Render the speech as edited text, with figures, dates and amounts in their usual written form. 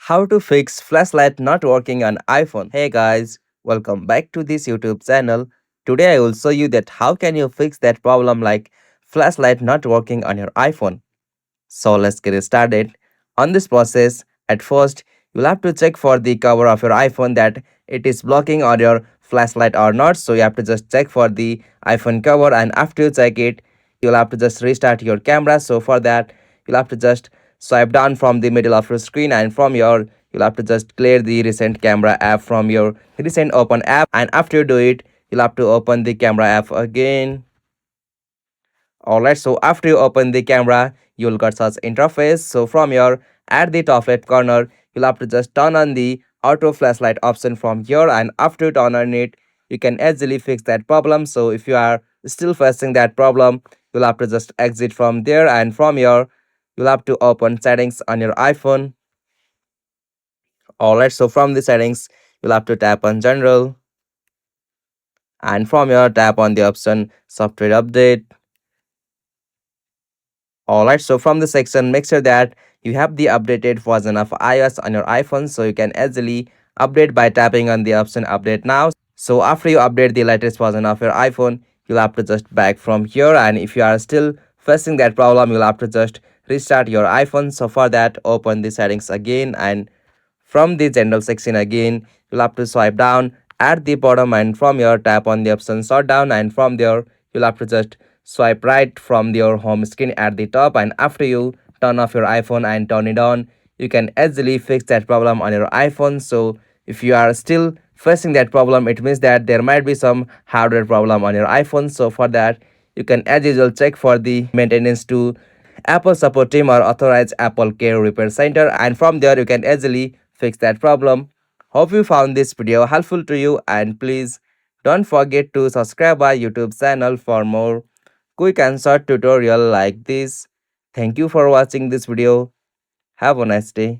How to fix flashlight not working on iPhone. Hey guys, welcome back to this YouTube channel. Today I will show you that how can you fix that problem like flashlight not working on your iPhone. So let's get started. On this process, at first, you'll have to check for the cover of your iPhone that it is blocking on your flashlight or not. So you have to just check for the iPhone cover, and after you check it, you'll have to just restart your camera. So for that, you'll have to just swipe down from the middle of your screen, and from your you'll have to just clear the recent camera app from your recent open app, and after you do it, you'll have to open the camera app again. Alright, so after you open the camera, you'll get such interface. So from your at the top left corner, you'll have to just turn on the auto flashlight option from here, and after you turn on it, you can easily fix that problem. So if you are still facing that problem, you'll have to just exit from there, and from here, you'll have to open settings on your iPhone. Alright, so from the settings, you'll have to tap on general, and from here tap on the option software update. Alright, so from the section, make sure that you have the updated version of iOS on your iPhone, so you can easily update by tapping on the option update now. So after you update the latest version of your iPhone, you'll have to just back from here, and if you are still facing that problem, you'll have to just restart your iPhone. So for that, open the settings again, and from the general section again, you'll have to swipe down at the bottom, and from here tap on the option sort down, and from there you'll have to just swipe right from your home screen at the top, and after you turn off your iPhone and turn it on, you can easily fix that problem on your iPhone. So if you are still facing that problem, it means that there might be some hardware problem on your iPhone. So for that, you can as usual check for the maintenance to Apple support team or authorized Apple Care Repair Center, and from there you can easily fix that problem. Hope you found this video helpful to you, and please don't forget to subscribe our YouTube channel for more quick and short tutorial like this. Thank you for watching this video. Have a nice day.